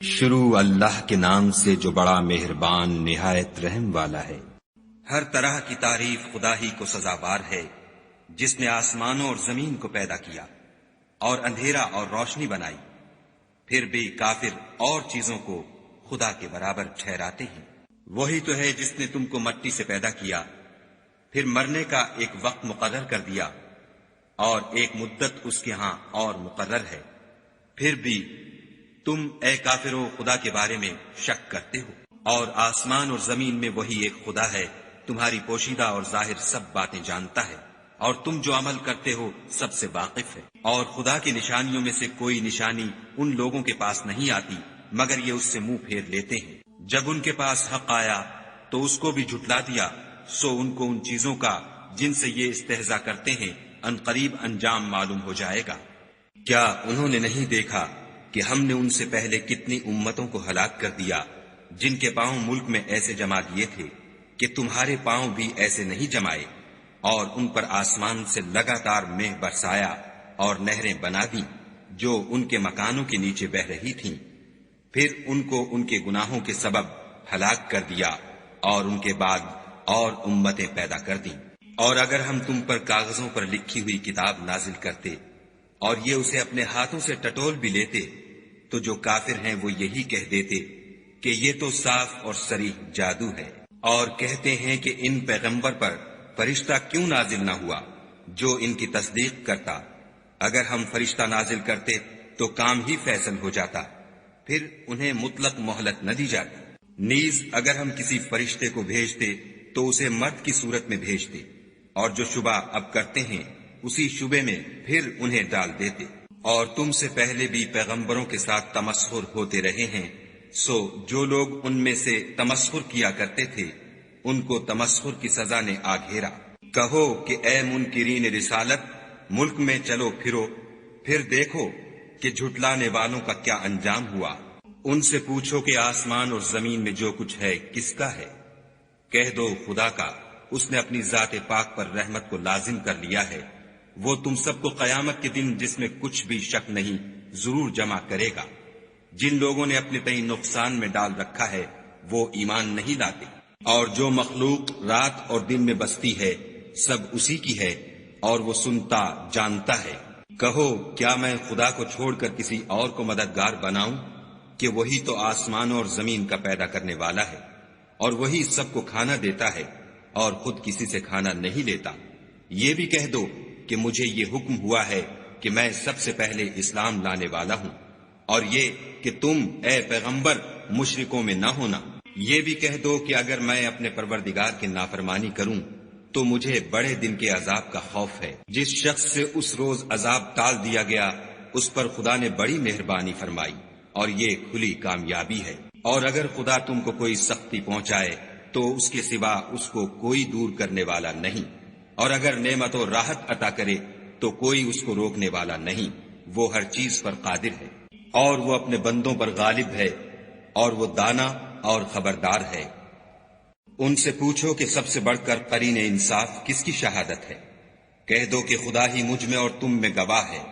شروع اللہ کے نام سے جو بڑا مہربان نہایت رحم والا ہے۔ ہر طرح کی تعریف خدا ہی کو سزاوار ہے، جس نے آسمانوں اور زمین کو پیدا کیا اور اندھیرا اور روشنی بنائی، پھر بھی کافر اور چیزوں کو خدا کے برابر ٹھہراتے ہیں۔ وہی تو ہے جس نے تم کو مٹی سے پیدا کیا، پھر مرنے کا ایک وقت مقرر کر دیا اور ایک مدت اس کے ہاں اور مقرر ہے، پھر بھی تم اے کافرو خدا کے بارے میں شک کرتے ہو۔ اور آسمان اور زمین میں وہی ایک خدا ہے، تمہاری پوشیدہ اور ظاہر سب باتیں جانتا ہے، اور تم جو عمل کرتے ہو سب سے واقف ہے۔ اور خدا کی نشانیوں میں سے کوئی نشانی ان لوگوں کے پاس نہیں آتی مگر یہ اس سے منہ پھیر لیتے ہیں۔ جب ان کے پاس حق آیا تو اس کو بھی جھٹلا دیا، سو ان کو ان چیزوں کا جن سے یہ استہزاء کرتے ہیں عنقریب انجام معلوم ہو جائے گا۔ کیا انہوں نے نہیں دیکھا کہ ہم نے ان سے پہلے کتنی امتوں کو ہلاک کر دیا جن کے پاؤں ملک میں ایسے جما دیے تھے کہ تمہارے پاؤں بھی ایسے نہیں جمائے، اور ان پر آسمان سے لگاتار مہ برسایا اور نہریں بنا دیں جو ان کے مکانوں کے نیچے بہ رہی تھیں، پھر ان کو ان کے گناہوں کے سبب ہلاک کر دیا اور ان کے بعد اور امتیں پیدا کر دیں۔ اور اگر ہم تم پر کاغذوں پر لکھی ہوئی کتاب نازل کرتے اور یہ اسے اپنے ہاتھوں سے ٹٹول بھی لیتے تو جو کافر ہیں وہ یہی کہہ دیتے کہ یہ تو صاف اور صریح جادو ہے، اور کہتے ہیں کہ ان پیغمبر پر فرشتہ کیوں نازل نہ ہوا جو ان کی تصدیق کرتا۔ اگر ہم فرشتہ نازل کرتے تو کام ہی فیصل ہو جاتا، پھر انہیں مطلق مہلت نہ دی جاتی۔ نیز اگر ہم کسی فرشتے کو بھیجتے تو اسے مرد کی صورت میں بھیجتے، اور جو شبہ اب کرتے ہیں اسی شبے میں پھر انہیں ڈال دیتے۔ اور تم سے پہلے بھی پیغمبروں کے ساتھ تمسخر ہوتے رہے ہیں، سو جو لوگ ان میں سے تمسخر کیا کرتے تھے ان کو تمسخر کی سزا نے آ گھیرا۔ کہو کہ اے منکرین رسالت، ملک میں چلو پھرو، پھر دیکھو کہ جھٹلانے والوں کا کیا انجام ہوا۔ ان سے پوچھو کہ آسمان اور زمین میں جو کچھ ہے کس کا ہے؟ کہہ دو خدا کا، اس نے اپنی ذات پاک پر رحمت کو لازم کر لیا ہے، وہ تم سب کو قیامت کے دن جس میں کچھ بھی شک نہیں ضرور جمع کرے گا۔ جن لوگوں نے اپنے تئیں نقصان میں ڈال رکھا ہے وہ ایمان نہیں لاتے، اور جو مخلوق رات اور دن میں بستی ہے سب اسی کی ہے، اور وہ سنتا جانتا ہے۔ کہو کیا میں خدا کو چھوڑ کر کسی اور کو مددگار بناؤں کہ وہی تو آسمانوں اور زمین کا پیدا کرنے والا ہے، اور وہی سب کو کھانا دیتا ہے اور خود کسی سے کھانا نہیں لیتا۔ یہ بھی کہہ دو کہ مجھے یہ حکم ہوا ہے کہ میں سب سے پہلے اسلام لانے والا ہوں، اور یہ کہ تم اے پیغمبر مشرکوں میں نہ ہونا۔ یہ بھی کہہ دو کہ اگر میں اپنے پروردگار کی نافرمانی کروں تو مجھے بڑے دن کے عذاب کا خوف ہے۔ جس شخص سے اس روز عذاب ٹال دیا گیا اس پر خدا نے بڑی مہربانی فرمائی، اور یہ کھلی کامیابی ہے۔ اور اگر خدا تم کو کوئی سختی پہنچائے تو اس کے سوا اس کو کوئی دور کرنے والا نہیں، اور اگر نعمت و راحت عطا کرے تو کوئی اس کو روکنے والا نہیں، وہ ہر چیز پر قادر ہے، اور وہ اپنے بندوں پر غالب ہے، اور وہ دانا اور خبردار ہے۔ ان سے پوچھو کہ سب سے بڑھ کر قرین انصاف کس کی شہادت ہے؟ کہہ دو کہ خدا ہی مجھ میں اور تم میں گواہ ہے،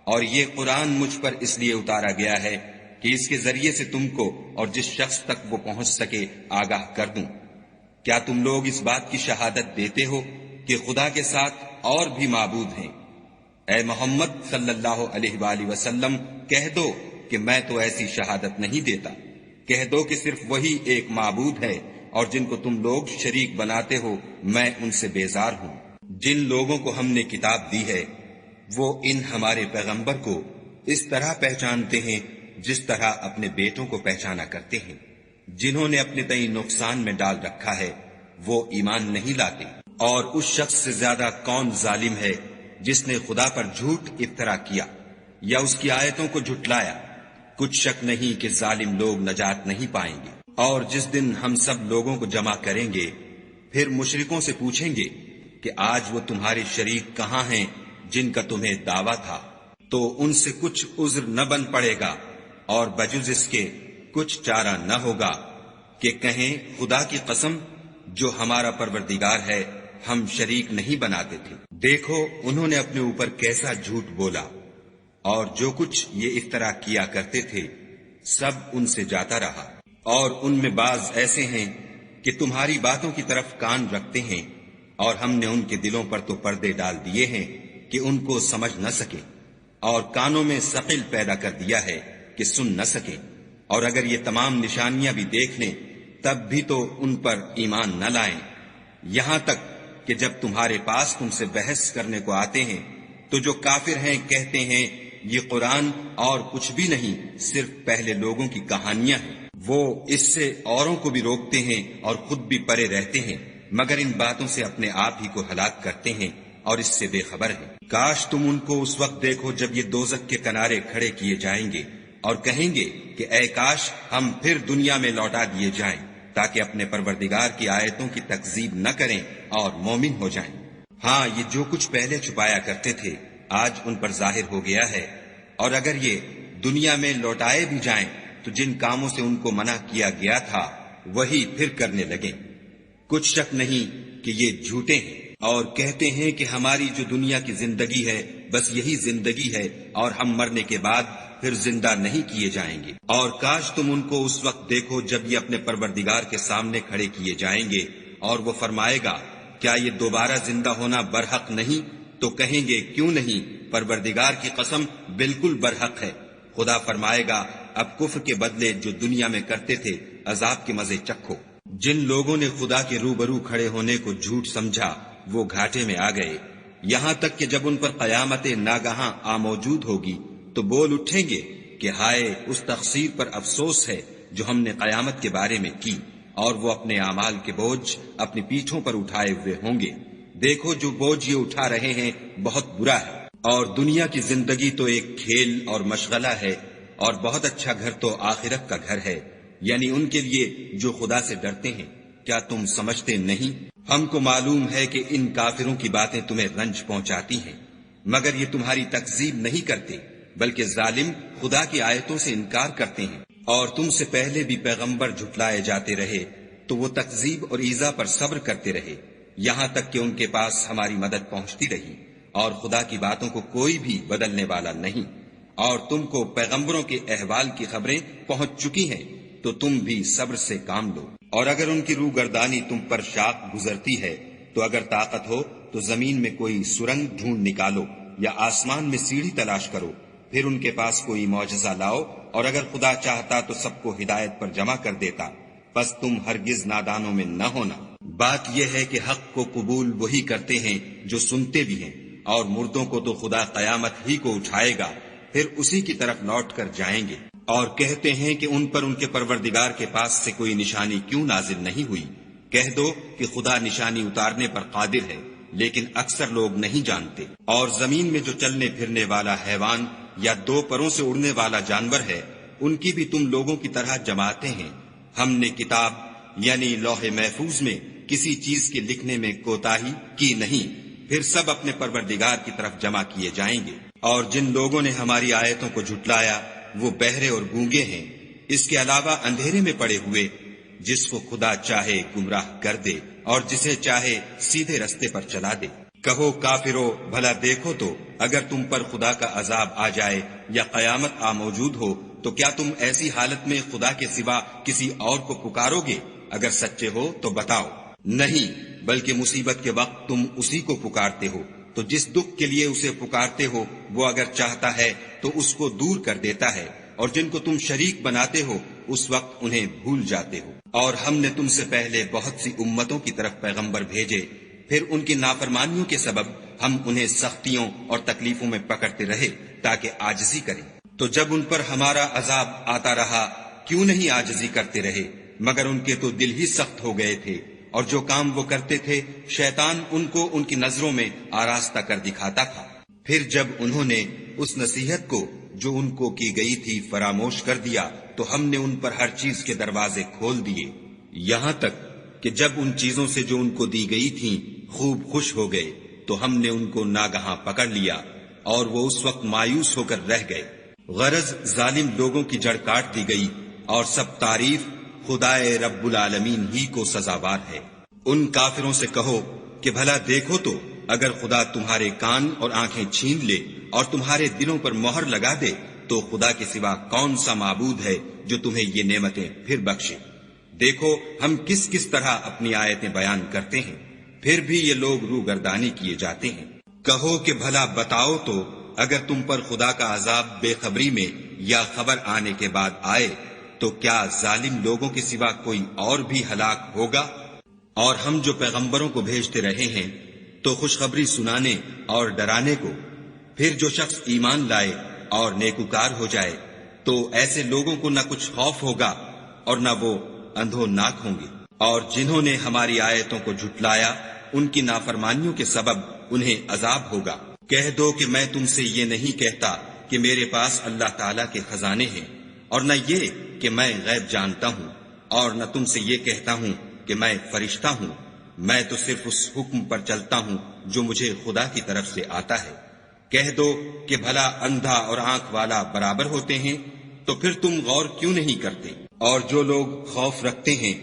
اور یہ قرآن مجھ پر اس لیے اتارا گیا ہے کہ اس کے ذریعے سے تم کو اور جس شخص تک وہ پہنچ سکے آگاہ کر دوں۔ کیا تم لوگ اس بات کی شہادت دیتے ہو کہ خدا کے ساتھ اور بھی معبود ہیں؟ اے محمد صلی اللہ علیہ وآلہ وسلم کہہ دو کہ میں تو ایسی شہادت نہیں دیتا۔ کہہ دو کہ صرف وہی ایک معبود ہے، اور جن کو تم لوگ شریک بناتے ہو میں ان سے بیزار ہوں۔ جن لوگوں کو ہم نے کتاب دی ہے وہ ان ہمارے پیغمبر کو اس طرح پہچانتے ہیں جس طرح اپنے بیٹوں کو پہچانا کرتے ہیں۔ جنہوں نے اپنے تئیں نقصان میں ڈال رکھا ہے وہ ایمان نہیں لاتے۔ اور اس شخص سے زیادہ کون ظالم ہے جس نے خدا پر جھوٹ افطرا کیا یا اس کی آیتوں کو جھٹلایا؟ کچھ شک نہیں کہ ظالم لوگ نجات نہیں پائیں گے۔ اور جس دن ہم سب لوگوں کو جمع کریں گے پھر مشرکوں سے پوچھیں گے کہ آج وہ تمہارے شریک کہاں ہیں جن کا تمہیں دعویٰ تھا، تو ان سے کچھ عذر نہ بن پڑے گا، اور بجز اس کے کچھ چارہ نہ ہوگا کہ کہیں خدا کی قسم جو ہمارا پروردگار ہے ہم شریک نہیں بناتے تھے۔ دیکھو انہوں نے اپنے اوپر کیسا جھوٹ بولا، اور جو کچھ یہ افطرا کیا کرتے تھے سب ان سے جاتا رہا، اور ان میں بعض ایسے ہیں کہ تمہاری باتوں کی طرف کان رکھتے ہیں، اور ہم نے ان کے دلوں پر تو پردے ڈال دیے ہیں کہ ان کو سمجھ نہ سکے، اور کانوں میں ثقل پیدا کر دیا ہے کہ سن نہ سکے، اور اگر یہ تمام نشانیاں بھی دیکھ لیں تب بھی تو ان پر ایمان نہ لائیں، یہاں تک کہ جب تمہارے پاس تم سے بحث کرنے کو آتے ہیں تو جو کافر ہیں کہتے ہیں یہ قرآن اور کچھ بھی نہیں، صرف پہلے لوگوں کی کہانیاں ہیں۔ وہ اس سے اوروں کو بھی روکتے ہیں اور خود بھی پرے رہتے ہیں، مگر ان باتوں سے اپنے آپ ہی کو ہلاک کرتے ہیں اور اس سے بے خبر ہیں۔ کاش تم ان کو اس وقت دیکھو جب یہ دوزخ کے کنارے کھڑے کیے جائیں گے اور کہیں گے کہ اے کاش ہم پھر دنیا میں لوٹا دیے جائیں تاکہ اپنے پروردگار کی آیتوں کی تکذیب نہ کریں اور مومن ہو جائیں۔ ہاں، یہ جو کچھ پہلے چھپایا کرتے تھے آج ان پر ظاہر ہو گیا ہے، اور اگر یہ دنیا میں لوٹائے بھی جائیں تو جن کاموں سے ان کو منع کیا گیا تھا وہی پھر کرنے لگیں۔ کچھ شک نہیں کہ یہ جھوٹے ہیں اور کہتے ہیں کہ ہماری جو دنیا کی زندگی ہے بس یہی زندگی ہے اور ہم مرنے کے بعد پھر زندہ نہیں کیے جائیں گے۔ اور کاش تم ان کو اس وقت دیکھو جب یہ اپنے پروردگار کے سامنے کھڑے کیے جائیں گے اور وہ فرمائے گا کیا یہ دوبارہ زندہ ہونا برحق نہیں؟ تو کہیں گے کیوں نہیں، پروردگار کی قسم بالکل برحق ہے۔ خدا فرمائے گا اب کفر کے بدلے جو دنیا میں کرتے تھے عذاب کے مزے چکھو۔ جن لوگوں نے خدا کے روبرو کھڑے ہونے کو جھوٹ سمجھا وہ گھاٹے میں آ گئے، یہاں تک کہ جب ان پر قیامت ناگہاں آ موجود ہوگی تو بول اٹھیں گے کہ ہائے اس تقصیر پر افسوس ہے جو ہم نے قیامت کے بارے میں کی، اور وہ اپنے اعمال کے بوجھ اپنی پیٹھوں پر اٹھائے ہوئے ہوں گے۔ دیکھو جو بوجھ یہ اٹھا رہے ہیں بہت برا ہے، اور دنیا کی زندگی تو ایک کھیل اور مشغلہ ہے، اور بہت اچھا گھر تو آخرت کا گھر ہے، یعنی ان کے لیے جو خدا سے ڈرتے ہیں۔ کیا تم سمجھتے نہیں؟ ہم کو معلوم ہے کہ ان کافروں کی باتیں تمہیں رنج پہنچاتی ہیں، مگر یہ تمہاری تکذیب نہیں کرتے، بلکہ ظالم خدا کی آیتوں سے انکار کرتے ہیں۔ اور تم سے پہلے بھی پیغمبر جھٹلائے جاتے رہے تو وہ تکذیب اور ایذا پر صبر کرتے رہے، یہاں تک کہ ان کے پاس ہماری مدد پہنچتی رہی، اور خدا کی باتوں کو کوئی بھی بدلنے والا نہیں۔ اور تم کو پیغمبروں کے احوال کی خبریں پہنچ چکی ہیں تو تم بھی صبر سے کام لو۔ اور اگر ان کی روح گردانی تم پر شاق گزرتی ہے تو اگر طاقت ہو تو زمین میں کوئی سرنگ ڈھونڈ نکالو یا آسمان میں سیڑھی تلاش کرو، پھر ان کے پاس کوئی معجزہ لاؤ، اور اگر خدا چاہتا تو سب کو ہدایت پر جمع کر دیتا، پس تم ہرگز نادانوں میں نہ ہونا۔ بات یہ ہے کہ حق کو قبول وہی کرتے ہیں جو سنتے بھی ہیں، اور مردوں کو تو خدا قیامت ہی کو اٹھائے گا، پھر اسی کی طرف لوٹ کر جائیں گے۔ اور کہتے ہیں کہ ان پر ان کے پروردگار کے پاس سے کوئی نشانی کیوں نازل نہیں ہوئی؟ کہہ دو کہ خدا نشانی اتارنے پر قادر ہے، لیکن اکثر لوگ نہیں جانتے۔ اور زمین میں جو چلنے پھرنے والا حیوان یا دو پروں سے اڑنے والا جانور ہے ان کی بھی تم لوگوں کی طرح جماعتیں ہیں۔ ہم نے کتاب یعنی لوح محفوظ میں کسی چیز کے لکھنے میں کوتاہی کی نہیں، پھر سب اپنے پروردگار کی طرف جمع کیے جائیں گے۔ اور جن لوگوں نے ہماری آیتوں کو جھٹلایا وہ بہرے اور گونگے ہیں، اس کے علاوہ اندھیرے میں پڑے ہوئے، جس کو خدا چاہے گمراہ کر دے اور جسے چاہے سیدھے رستے پر چلا دے۔ کہو کافرو بھلا دیکھو تو اگر تم پر خدا کا عذاب آ جائے یا قیامت آ موجود ہو تو کیا تم ایسی حالت میں خدا کے سوا کسی اور کو پکارو گے؟ اگر سچے ہو تو بتاؤ۔ نہیں، بلکہ مصیبت کے وقت تم اسی کو پکارتے ہو، تو جس دکھ کے لیے اسے پکارتے ہو وہ اگر چاہتا ہے تو اس کو دور کر دیتا ہے، اور جن کو تم شریک بناتے ہو اس وقت انہیں بھول جاتے ہو۔ اور ہم نے تم سے پہلے بہت سی امتوں کی طرف پیغمبر بھیجے، پھر ان کی نافرمانیوں کے سبب ہم انہیں سختیوں اور تکلیفوں میں پکڑتے رہے تاکہ عاجزی کریں۔ تو جب ان پر ہمارا عذاب آتا رہا کیوں نہیں عاجزی کرتے رہے، مگر ان کے تو دل ہی سخت ہو گئے تھے، اور جو کام وہ کرتے تھے شیطان ان کو ان کی نظروں میں آراستہ کر دکھاتا تھا۔ پھر جب انہوں نے اس نصیحت کو جو ان کو کی گئی تھی فراموش کر دیا تو ہم نے ان پر ہر چیز کے دروازے کھول دیے، یہاں تک کہ جب ان چیزوں سے جو ان کو دی گئی تھیں خوب خوش ہو گئے تو ہم نے ان کو ناگہاں پکڑ لیا، اور وہ اس وقت مایوس ہو کر رہ گئے۔ غرض ظالم لوگوں کی جڑ کاٹ دی گئی، اور سب تعریف خدائے رب العالمین ہی کو سزاوار ہے۔ ان کافروں سے کہو کہ بھلا دیکھو تو اگر خدا تمہارے کان اور آنکھیں چھین لے اور تمہارے دلوں پر مہر لگا دے تو خدا کے سوا کون سا معبود ہے جو تمہیں یہ نعمتیں پھر بخشے؟ دیکھو ہم کس کس طرح اپنی آیتیں بیان کرتے ہیں، پھر بھی یہ لوگ روگردانی کیے جاتے ہیں۔ کہو کہ بھلا بتاؤ تو اگر تم پر خدا کا عذاب بے خبری میں یا خبر آنے کے بعد آئے تو کیا ظالم لوگوں کے سوا کوئی اور بھی ہلاک ہوگا؟ اور ہم جو پیغمبروں کو بھیجتے رہے ہیں تو خوشخبری سنانے اور ڈرانے کو، پھر جو شخص ایمان لائے اور نیکوکار ہو جائے تو ایسے لوگوں کو نہ کچھ خوف ہوگا اور نہ وہ اندھوناک ہوں گے۔ اور جنہوں نے ہماری آیتوں کو جھٹلایا ان کی نافرمانیوں کے سبب انہیں عذاب ہوگا۔ کہہ دو کہ میں تم سے یہ نہیں کہتا کہ میرے پاس اللہ تعالیٰ کے خزانے ہیں، اور نہ یہ کہ میں غیب جانتا ہوں، اور نہ تم سے یہ کہتا ہوں کہ میں فرشتہ ہوں۔ میں تو صرف اس حکم پر چلتا ہوں جو مجھے خدا کی طرف سے آتا ہے۔ کہہ دو کہ بھلا اندھا اور آنکھ والا برابر ہوتے ہیں؟ تو پھر تم غور کیوں نہیں کرتے؟ اور جو لوگ خوف رکھتے ہیں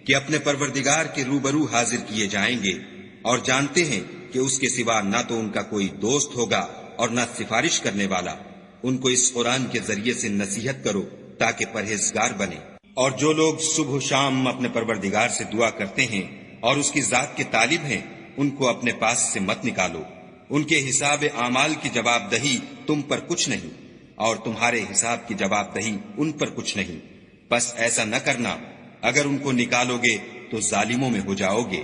کہ اپنے پروردگار کے روبرو حاضر کیے جائیں گے اور جانتے ہیں کہ اس کے سوا نہ تو ان کا کوئی دوست ہوگا اور نہ سفارش کرنے والا، ان کو اس قرآن کے ذریعے سے نصیحت کرو تاکہ پرہیزگار بنے۔ اور جو لوگ صبح و شام اپنے پروردگار سے دعا کرتے ہیں اور اس کی ذات کے طالب ہیں، ان کو اپنے پاس سے مت نکالو۔ ان کے حساب اعمال کی جواب دہی تم پر کچھ نہیں، اور تمہارے حساب کی جواب دہی ان پر کچھ نہیں۔ بس ایسا نہ کرنا، اگر ان کو نکالو گے تو ظالموں میں ہو جاؤ گے۔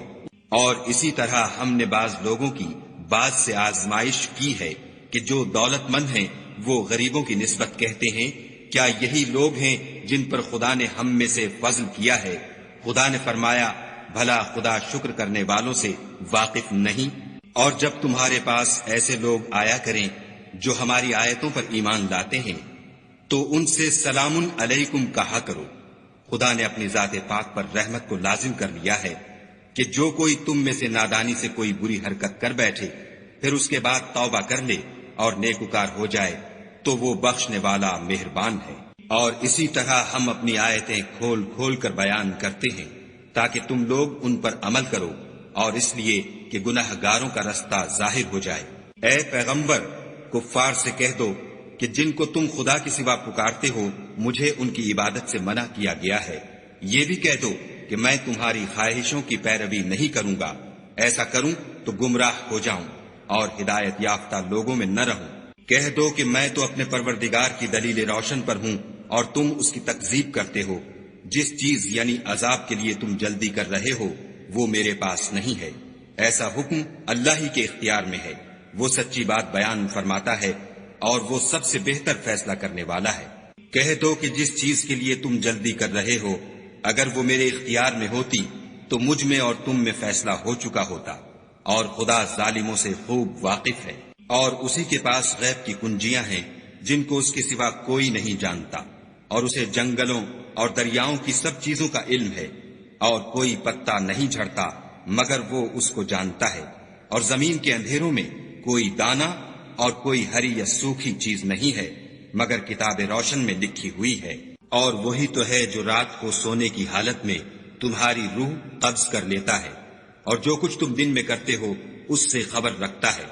اور اسی طرح ہم نے بعض لوگوں کی بعض سے آزمائش کی ہے کہ جو دولت مند ہیں وہ غریبوں کی نسبت کہتے ہیں کیا یہی لوگ ہیں جن پر خدا نے ہم میں سے فضل کیا ہے؟ خدا نے فرمایا بھلا خدا شکر کرنے والوں سے واقف نہیں؟ اور جب تمہارے پاس ایسے لوگ آیا کریں جو ہماری آیتوں پر ایمان لاتے ہیں تو ان سے سلام علیکم کہا کرو۔ خدا نے اپنی ذات پاک پر رحمت کو لازم کر لیا ہے کہ جو کوئی تم میں سے نادانی سے کوئی بری حرکت کر بیٹھے پھر اس کے بعد توبہ کر لے اور نیکوکار ہو جائے تو وہ بخشنے والا مہربان ہے۔ اور اسی طرح ہم اپنی آیتیں کھول کھول کر بیان کرتے ہیں تاکہ تم لوگ ان پر عمل کرو، اور اس لیے کہ گناہ گاروں کا رستہ ظاہر ہو جائے۔ اے پیغمبر، کفار سے کہہ دو کہ جن کو تم خدا کے سوا پکارتے ہو مجھے ان کی عبادت سے منع کیا گیا ہے۔ یہ بھی کہہ دو کہ میں تمہاری خواہشوں کی پیروی نہیں کروں گا، ایسا کروں تو گمراہ ہو جاؤں اور ہدایت یافتہ لوگوں میں نہ رہوں۔ کہہ دو کہ میں تو اپنے پروردگار کی دلیل روشن پر ہوں اور تم اس کی تکذیب کرتے ہو۔ جس چیز یعنی عذاب کے لیے تم جلدی کر رہے ہو وہ میرے پاس نہیں ہے، ایسا حکم اللہ ہی کے اختیار میں ہے۔ وہ سچی بات بیان فرماتا ہے اور وہ سب سے بہتر فیصلہ کرنے والا ہے۔ کہہ دو کہ جس چیز کے لیے تم جلدی کر رہے ہو اگر وہ میرے اختیار میں ہوتی تو مجھ میں اور تم میں فیصلہ ہو چکا ہوتا، اور خدا ظالموں سے خوب واقف ہے۔ اور اسی کے پاس غیب کی کنجیاں ہیں جن کو اس کے سوا کوئی نہیں جانتا، اور اسے جنگلوں اور دریاؤں کی سب چیزوں کا علم ہے، اور کوئی پتا نہیں جھڑتا مگر وہ اس کو جانتا ہے، اور زمین کے اندھیروں میں کوئی دانہ اور کوئی ہری یا سوکھی چیز نہیں ہے مگر کتاب روشن میں لکھی ہوئی ہے۔ اور وہی تو ہے جو رات کو سونے کی حالت میں تمہاری روح قبض کر لیتا ہے، اور جو کچھ تم دن میں کرتے ہو اس سے خبر رکھتا ہے،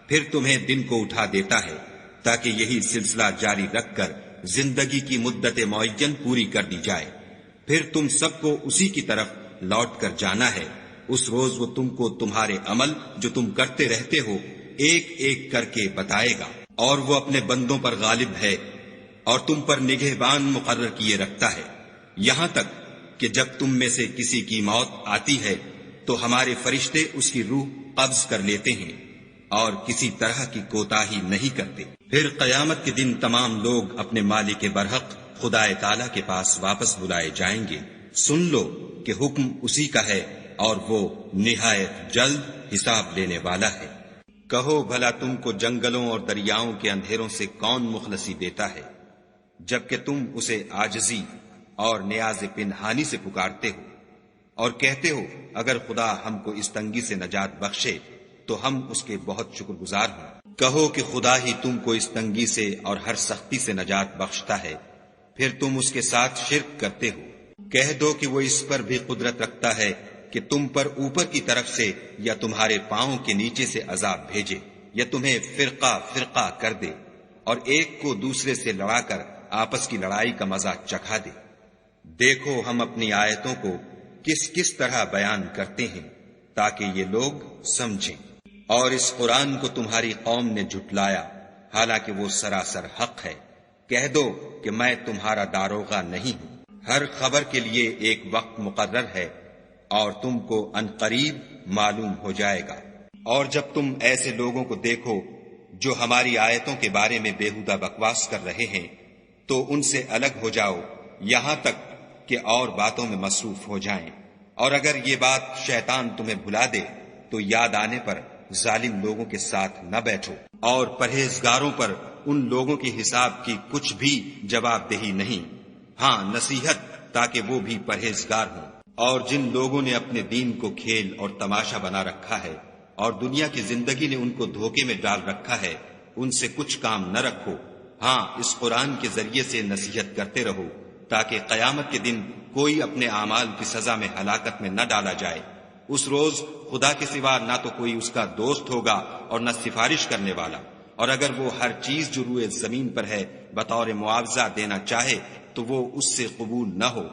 پھر تمہیں دن کو اٹھا دیتا ہے تاکہ یہی سلسلہ جاری رکھ کر زندگی کی مدت معین پوری کر دی جائے۔ پھر تم سب کو اسی کی طرف لوٹ کر جانا ہے۔ اس روز وہ تم کو تمہارے عمل جو تم کرتے رہتے ہو ایک ایک کر کے بتائے گا، اور وہ اپنے بندوں پر غالب ہے اور تم پر نگہبان مقرر کیے رکھتا ہے، یہاں تک کہ جب تم میں سے کسی کی موت آتی ہے تو ہمارے فرشتے اس کی روح قبض کر لیتے ہیں اور کسی طرح کی کوتاہی نہیں کرتے۔ پھر قیامت کے دن تمام لوگ اپنے مالک برحق خدا تعالی کے پاس واپس بلائے جائیں گے۔ سن لو کہ حکم اسی کا ہے اور وہ نہایت جلد حساب لینے والا ہے۔ کہو بھلا تم کو جنگلوں اور دریاؤں کے اندھیروں سے کون مخلصی دیتا ہے جبکہ تم اسے عاجزی اور نیاز پنہانی سے پکارتے ہو اور کہتے ہو اگر خدا ہم کو اس تنگی سے نجات بخشے تو ہم اس کے بہت شکر گزار ہوں۔ کہو کہ خدا ہی تم کو اس تنگی سے اور ہر سختی سے نجات بخشتا ہے، پھر تم اس کے ساتھ شرک کرتے ہو۔ کہہ دو کہ وہ اس پر بھی قدرت رکھتا ہے کہ تم پر اوپر کی طرف سے یا تمہارے پاؤں کے نیچے سے عذاب بھیجے یا تمہیں فرقہ فرقہ کر دے، اور ایک کو دوسرے سے لڑا کر آپس کی لڑائی کا مزہ چکھا دے۔ دیکھو ہم اپنی آیتوں کو کس کس طرح بیان کرتے ہیں تاکہ یہ لوگ سمجھیں۔ اور اس قرآن کو تمہاری قوم نے جھٹلایا حالانکہ وہ سراسر حق ہے۔ کہہ دو کہ میں تمہارا داروغہ نہیں ہوں۔ ہر خبر کے لیے ایک وقت مقرر ہے اور تم کو عنقریب معلوم ہو جائے گا۔ اور جب تم ایسے لوگوں کو دیکھو جو ہماری آیتوں کے بارے میں بےہودہ بکواس کر رہے ہیں تو ان سے الگ ہو جاؤ یہاں تک کہ اور باتوں میں مصروف ہو جائیں۔ اور اگر یہ بات شیطان تمہیں بھلا دے تو یاد آنے پر ظالم لوگوں کے ساتھ نہ بیٹھو۔ اور پرہیزگاروں پر ان لوگوں کے حساب کی کچھ بھی جواب دہی نہیں، ہاں نصیحت تاکہ وہ بھی پرہیزگار ہوں۔ اور جن لوگوں نے اپنے دین کو کھیل اور تماشا بنا رکھا ہے اور دنیا کی زندگی نے ان کو دھوکے میں ڈال رکھا ہے، ان سے کچھ کام نہ رکھو۔ ہاں اس قرآن کے ذریعے سے نصیحت کرتے رہو تاکہ قیامت کے دن کوئی اپنے اعمال کی سزا میں ہلاکت میں نہ ڈالا جائے۔ اس روز خدا کے سوا نہ تو کوئی اس کا دوست ہوگا اور نہ سفارش کرنے والا، اور اگر وہ ہر چیز جو روئے زمین پر ہے بطور معاوضہ دینا چاہے تو وہ اس سے قبول نہ ہو۔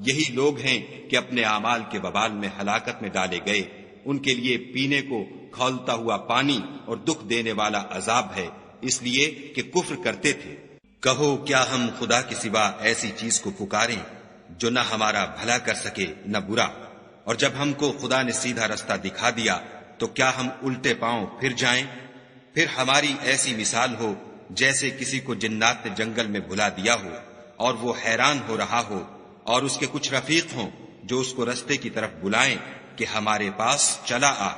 یہی لوگ ہیں کہ اپنے اعمال کے وبال میں ہلاکت میں ڈالے گئے۔ ان کے لیے پینے کو کھولتا ہوا پانی اور دکھ دینے والا عذاب ہے، اس لیے کہ کفر کرتے تھے۔ کہو کیا ہم خدا کے سوا ایسی چیز کو پکاریں جو نہ ہمارا بھلا کر سکے نہ برا؟ اور جب ہم کو خدا نے سیدھا رستہ دکھا دیا تو کیا ہم الٹے پاؤں پھر جائیں؟ پھر ہماری ایسی مثال ہو جیسے کسی کو جنات نے جنگل میں بھلا دیا ہو اور وہ حیران ہو رہا ہو، اور اس کے کچھ رفیق ہوں جو اس کو رستے کی طرف بلائیں کہ ہمارے پاس چلا آ۔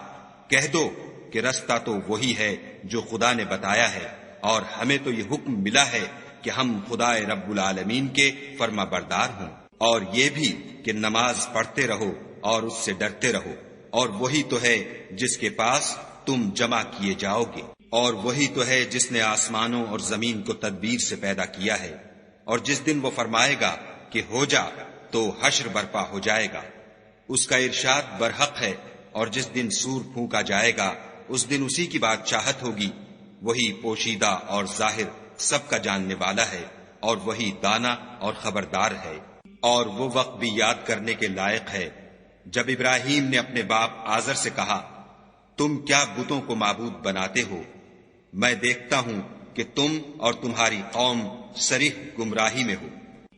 کہہ دو کہ رستہ تو وہی ہے جو خدا نے بتایا ہے، اور ہمیں تو یہ حکم ملا ہے کہ ہم خدا رب العالمین کے فرما بردار ہوں، اور یہ بھی کہ نماز پڑھتے رہو اور اس سے ڈرتے رہو، اور وہی تو ہے جس کے پاس تم جمع کیے جاؤ گے، اور وہی تو ہے جس نے آسمانوں اور زمین کو تدبیر سے پیدا کیا ہے، اور جس دن وہ فرمائے گا کہ ہو جا تو حشر برپا ہو جائے گا، اس کا ارشاد برحق ہے۔ اور جس دن سور پھونکا جائے گا اس دن اسی کی بادشاہت ہوگی، وہی پوشیدہ اور ظاہر سب کا جاننے والا ہے، اور وہی دانا اور خبردار ہے۔ اور وہ وقت بھی یاد کرنے کے لائق ہے جب ابراہیم نے اپنے باپ آزر سے کہا، تم کیا بتوں کو معبود بناتے ہو؟ میں دیکھتا ہوں کہ تم اور تمہاری قوم صریح گمراہی میں ہو۔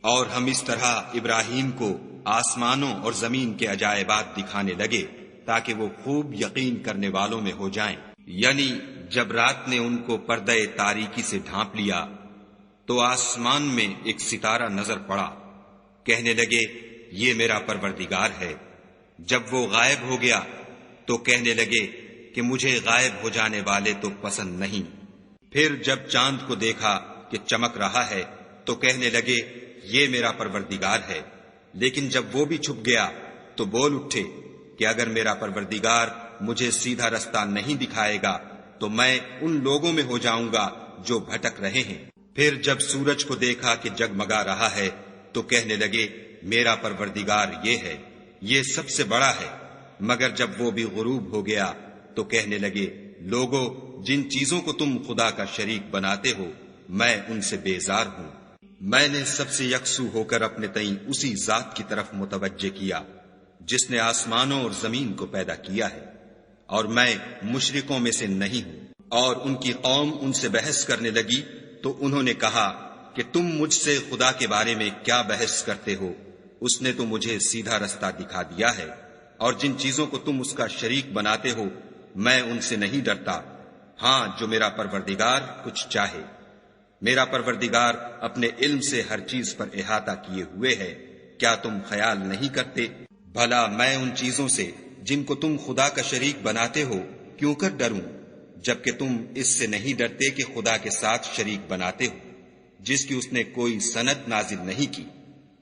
اور ہم اس طرح ابراہیم کو آسمانوں اور زمین کے عجائبات دکھانے لگے تاکہ وہ خوب یقین کرنے والوں میں ہو جائیں۔ یعنی جب رات نے ان کو پردہ تاریکی سے ڈھانپ لیا تو آسمان میں ایک ستارہ نظر پڑا، کہنے لگے یہ میرا پروردگار ہے۔ جب وہ غائب ہو گیا تو کہنے لگے کہ مجھے غائب ہو جانے والے تو پسند نہیں۔ پھر جب چاند کو دیکھا کہ چمک رہا ہے تو کہنے لگے یہ میرا پروردگار ہے۔ لیکن جب وہ بھی چھپ گیا تو بول اٹھے کہ اگر میرا پروردگار مجھے سیدھا رستہ نہیں دکھائے گا تو میں ان لوگوں میں ہو جاؤں گا جو بھٹک رہے ہیں۔ پھر جب سورج کو دیکھا کہ جگمگا رہا ہے تو کہنے لگے میرا پروردگار یہ ہے، یہ سب سے بڑا ہے۔ مگر جب وہ بھی غروب ہو گیا تو کہنے لگے لوگو جن چیزوں کو تم خدا کا شریک بناتے ہو میں ان سے بیزار ہوں۔ میں نے سب سے یکسو ہو کر اپنے تئیں اسی ذات کی طرف متوجہ کیا جس نے آسمانوں اور زمین کو پیدا کیا ہے، اور میں مشرکوں میں سے نہیں ہوں۔ اور ان کی قوم ان سے بحث کرنے لگی تو انہوں نے کہا کہ تم مجھ سے خدا کے بارے میں کیا بحث کرتے ہو؟ اس نے تو مجھے سیدھا رستہ دکھا دیا ہے، اور جن چیزوں کو تم اس کا شریک بناتے ہو میں ان سے نہیں ڈرتا، ہاں جو میرا پروردگار کچھ چاہے۔ میرا پروردگار اپنے علم سے ہر چیز پر احاطہ کیے ہوئے ہے، کیا تم خیال نہیں کرتے؟ بھلا میں ان چیزوں سے جن کو تم خدا کا شریک بناتے ہو کیوں کر ڈروں، جبکہ تم اس سے نہیں ڈرتے کہ خدا کے ساتھ شریک بناتے ہو جس کی اس نے کوئی سند نازل نہیں کی۔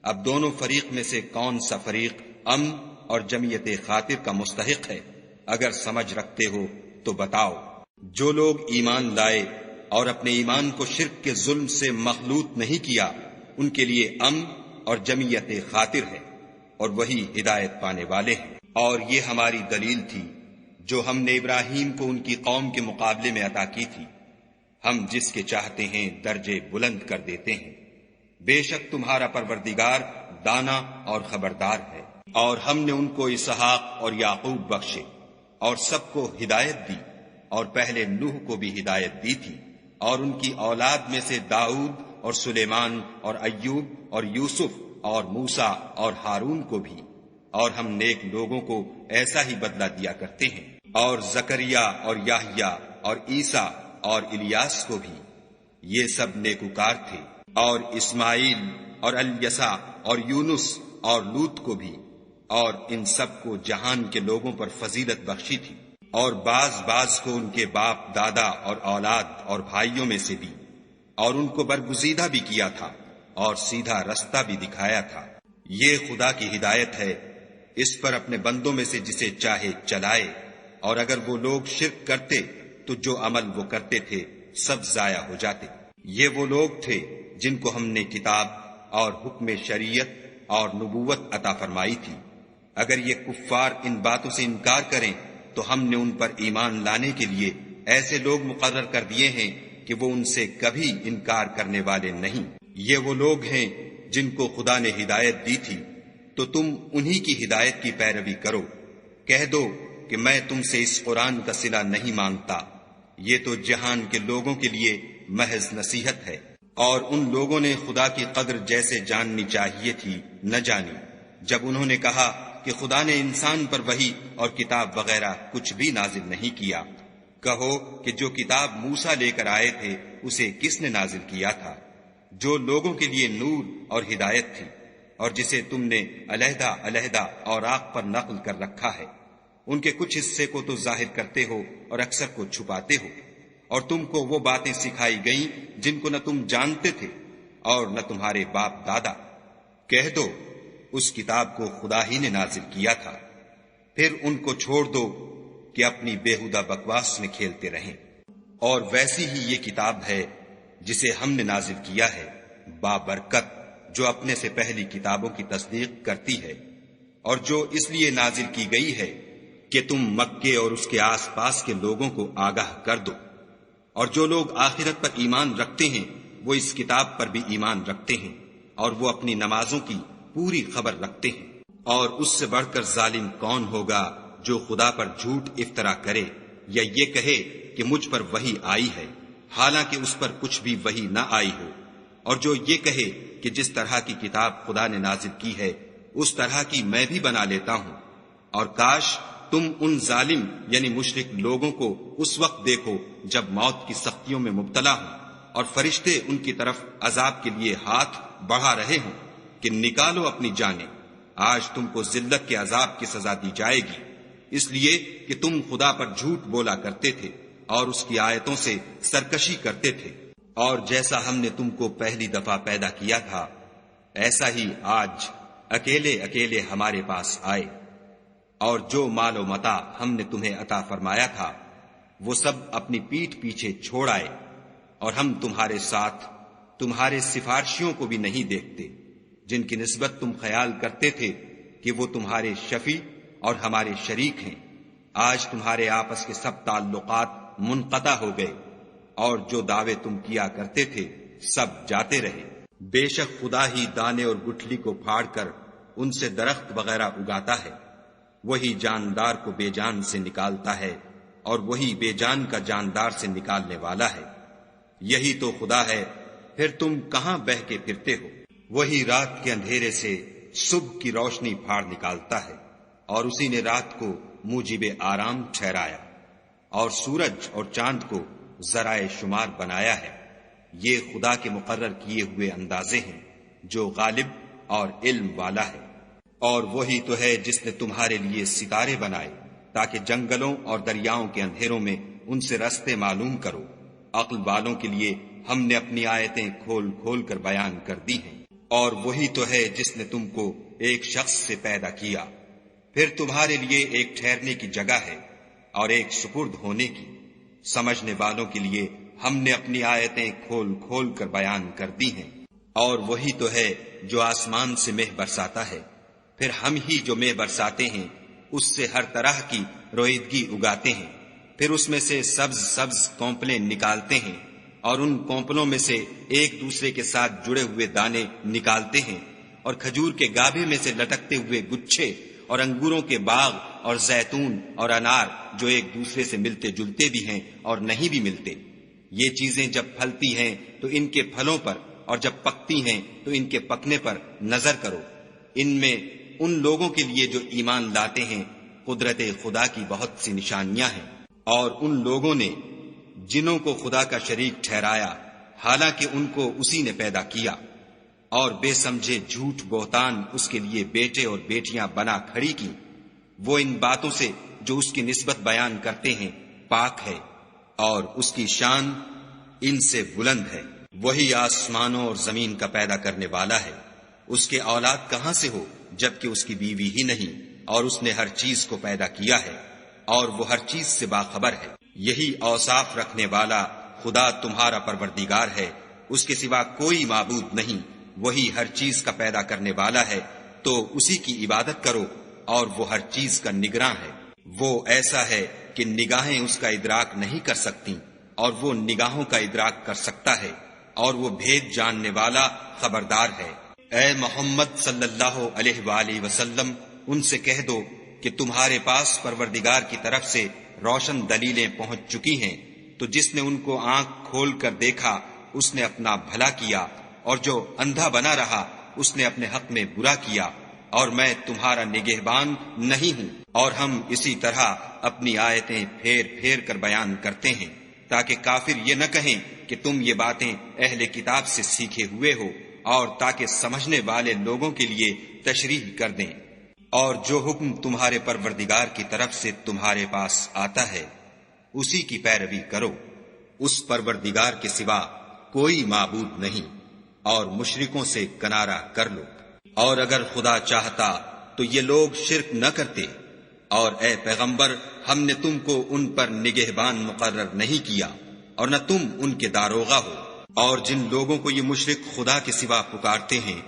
اب دونوں فریق میں سے کون سا فریق امن اور جمعیت خاطر کا مستحق ہے؟ اگر سمجھ رکھتے ہو تو بتاؤ۔ جو لوگ ایمان لائے اور اپنے ایمان کو شرک کے ظلم سے مخلوط نہیں کیا ان کے لیے امن اور جمعیت خاطر ہے، اور وہی ہدایت پانے والے ہیں۔ اور یہ ہماری دلیل تھی جو ہم نے ابراہیم کو ان کی قوم کے مقابلے میں عطا کی تھی۔ ہم جس کے چاہتے ہیں درجے بلند کر دیتے ہیں۔ بے شک تمہارا پروردگار دانا اور خبردار ہے۔ اور ہم نے ان کو اسحاق اور یعقوب بخشے اور سب کو ہدایت دی، اور پہلے نوح کو بھی ہدایت دی تھی، اور ان کی اولاد میں سے داؤد اور سلیمان اور ایوب اور یوسف اور موسیٰ اور ہارون کو بھی، اور ہم نیک لوگوں کو ایسا ہی بدلہ دیا کرتے ہیں، اور زکریا اور یحییٰ اور عیسیٰ اور الیاس کو بھی، یہ سب نیکوکار تھے، اور اسماعیل اور الیسع اور یونس اور لوط کو بھی، اور ان سب کو جہان کے لوگوں پر فضیلت بخشی تھی، اور بعض کو ان کے باپ دادا اور اولاد اور بھائیوں میں سے بھی، اور ان کو برگزیدہ بھی کیا تھا اور سیدھا رستہ بھی دکھایا تھا۔ یہ خدا کی ہدایت ہے، اس پر اپنے بندوں میں سے جسے چاہے چلائے، اور اگر وہ لوگ شرک کرتے تو جو عمل وہ کرتے تھے سب ضائع ہو جاتے۔ یہ وہ لوگ تھے جن کو ہم نے کتاب اور حکم شریعت اور نبوت عطا فرمائی تھی۔ اگر یہ کفار ان باتوں سے انکار کریں تو ہم نے ان پر ایمان لانے کے لیے ایسے لوگ مقرر کر دیے ہیں کہ وہ ان سے کبھی انکار کرنے والے نہیں۔ یہ وہ لوگ ہیں جن کو خدا نے ہدایت دی تھی، تو تم انہی کی ہدایت کی پیروی کرو۔ کہہ دو کہ میں تم سے اس قرآن کا صلہ نہیں مانگتا، یہ تو جہان کے لوگوں کے لیے محض نصیحت ہے۔ اور ان لوگوں نے خدا کی قدر جیسے جاننی چاہیے تھی نہ جانی، جب انہوں نے کہا کہ خدا نے انسان پر وحی اور کتاب وغیرہ کچھ بھی نازل نہیں کیا۔ کہو کہ جو کتاب موسیٰ لے کر آئے تھے اسے کس نے نازل کیا تھا، جو لوگوں کے لیے نور اور ہدایت تھی، اور جسے تم نے علیحدہ علیحدہ اوراق پر نقل کر رکھا ہے۔ ان کے کچھ حصے کو تو ظاہر کرتے ہو اور اکثر کو چھپاتے ہو، اور تم کو وہ باتیں سکھائی گئیں جن کو نہ تم جانتے تھے اور نہ تمہارے باپ دادا۔ کہہ دو اس کتاب کو خدا ہی نے نازل کیا تھا، پھر ان کو چھوڑ دو کہ اپنی بیہودہ بکواس میں کھیلتے رہیں۔ اور ویسی ہی یہ کتاب ہے جسے ہم نے نازل کیا ہے، بابرکت، جو اپنے سے پہلی کتابوں کی تصدیق کرتی ہے، اور جو اس لیے نازل کی گئی ہے کہ تم مکے اور اس کے آس پاس کے لوگوں کو آگاہ کر دو۔ اور جو لوگ آخرت پر ایمان رکھتے ہیں وہ اس کتاب پر بھی ایمان رکھتے ہیں، اور وہ اپنی نمازوں کی پوری خبر رکھتے ہیں۔ اور اس سے بڑھ کر ظالم کون ہوگا جو خدا پر جھوٹ افطرا کرے یا یہ کہے کہ مجھ پر وحی آئی ہے، حالانکہ اس پر کچھ بھی وحی نہ آئی ہو، اور جو یہ کہے کہ جس طرح کی کتاب خدا نے نازل کی ہے اس طرح کی میں بھی بنا لیتا ہوں۔ اور کاش تم ان ظالم یعنی مشرک لوگوں کو اس وقت دیکھو جب موت کی سختیوں میں مبتلا ہوں، اور فرشتے ان کی طرف عذاب کے لیے ہاتھ بڑھا رہے ہوں کہ نکالو اپنی جانیں، آج تم کو ذلت کے عذاب کی سزا دی جائے گی، اس لیے کہ تم خدا پر جھوٹ بولا کرتے تھے اور اس کی آیتوں سے سرکشی کرتے تھے۔ اور جیسا ہم نے تم کو پہلی دفعہ پیدا کیا تھا ایسا ہی آج اکیلے اکیلے ہمارے پاس آئے، اور جو مال و متاع ہم نے تمہیں عطا فرمایا تھا وہ سب اپنی پیٹھ پیچھے چھوڑ آئے، اور ہم تمہارے ساتھ تمہارے سفارشیوں کو بھی نہیں دیکھتے جن کی نسبت تم خیال کرتے تھے کہ وہ تمہارے شفیع اور ہمارے شریک ہیں۔ آج تمہارے آپس کے سب تعلقات منقطع ہو گئے، اور جو دعوے تم کیا کرتے تھے سب جاتے رہے۔ بے شک خدا ہی دانے اور گٹھلی کو پھاڑ کر ان سے درخت وغیرہ اگاتا ہے، وہی جاندار کو بے جان سے نکالتا ہے، اور وہی بے جان کا جاندار سے نکالنے والا ہے۔ یہی تو خدا ہے، پھر تم کہاں بہ کے پھرتے ہو؟ وہی رات کے اندھیرے سے صبح کی روشنی پھاڑ نکالتا ہے، اور اسی نے رات کو موجب آرام ٹھہرایا، اور سورج اور چاند کو ذرائع شمار بنایا ہے۔ یہ خدا کے مقرر کیے ہوئے اندازے ہیں جو غالب اور علم والا ہے۔ اور وہی تو ہے جس نے تمہارے لیے ستارے بنائے تاکہ جنگلوں اور دریاؤں کے اندھیروں میں ان سے رستے معلوم کرو۔ عقل والوں کے لیے ہم نے اپنی آیتیں کھول کھول کر بیان کر دی ہیں۔ اور وہی تو ہے جس نے تم کو ایک شخص سے پیدا کیا، پھر تمہارے لیے ایک ٹھہرنے کی جگہ ہے اور ایک سپرد ہونے کی۔ سمجھنے والوں کے لیے ہم نے اپنی آیتیں کھول کھول کر بیان کر دی ہیں۔ اور وہی تو ہے جو آسمان سے مہ برساتا ہے، پھر ہم ہی جو مہ برساتے ہیں اس سے ہر طرح کی رویدگی اگاتے ہیں، پھر اس میں سے سبز سبز کونپلیں نکالتے ہیں، اور ان کونپلوں میں سے ایک دوسرے کے ساتھ جڑے ہوئے دانے نکالتے ہیں، اور کھجور کے گابھے میں سے لٹکتے ہوئے گچھے، اور انگوروں کے باغ اور زیتون اور انار جو ایک دوسرے سے ملتے جلتے بھی ہیں اور نہیں بھی ملتے۔ یہ چیزیں جب پھلتی ہیں تو ان کے پھلوں پر، اور جب پکتی ہیں تو ان کے پکنے پر نظر کرو۔ ان میں ان لوگوں کے لیے جو ایمان لاتے ہیں قدرت خدا کی بہت سی نشانیاں ہیں، اور ان لوگوں نے جنوں کو خدا کا شریک ٹھہرایا حالانکہ ان کو اسی نے پیدا کیا، اور بے سمجھے جھوٹ بہتان اس کے لیے بیٹے اور بیٹیاں بنا کھڑی کی۔ وہ ان باتوں سے جو اس کی نسبت بیان کرتے ہیں پاک ہے، اور اس کی شان ان سے بلند ہے۔ وہی آسمانوں اور زمین کا پیدا کرنے والا ہے، اس کے اولاد کہاں سے ہو جبکہ اس کی بیوی ہی نہیں، اور اس نے ہر چیز کو پیدا کیا ہے، اور وہ ہر چیز سے باخبر ہے۔ یہی اوصاف رکھنے والا خدا تمہارا پروردگار ہے، اس کے سوا کوئی معبود نہیں۔ وہی ہر چیز کا پیدا کرنے والا ہے، تو اسی کی عبادت کرو، اور وہ ہر چیز کا نگراں ہے۔ وہ ایسا ہے کہ نگاہیں اس کا ادراک نہیں کر سکتی، اور وہ نگاہوں کا ادراک کر سکتا ہے، اور وہ بھید جاننے والا خبردار ہے۔ اے محمد صلی اللہ علیہ وآلہ وسلم، ان سے کہہ دو کہ تمہارے پاس پروردگار کی طرف سے روشن دلیلیں پہنچ چکی ہیں، تو جس نے ان کو آنکھ کھول کر دیکھا اس نے اپنا بھلا کیا، اور جو اندھا بنا رہا اس نے اپنے حق میں برا کیا، اور میں تمہارا نگہبان نہیں ہوں۔ اور ہم اسی طرح اپنی آیتیں پھیر پھیر کر بیان کرتے ہیں تاکہ کافر یہ نہ کہیں کہ تم یہ باتیں اہل کتاب سے سیکھے ہوئے ہو، اور تاکہ سمجھنے والے لوگوں کے لیے تشریح کر دیں۔ اور جو حکم تمہارے پروردگار کی طرف سے تمہارے پاس آتا ہے اسی کی پیروی کرو، اس پروردگار کے سوا کوئی معبود نہیں، اور مشرکوں سے کنارہ کر لو۔ اور اگر خدا چاہتا تو یہ لوگ شرک نہ کرتے، اور اے پیغمبر ہم نے تم کو ان پر نگہبان مقرر نہیں کیا، اور نہ تم ان کے داروغہ ہو۔ اور جن لوگوں کو یہ مشرک خدا کے سوا پکارتے ہیں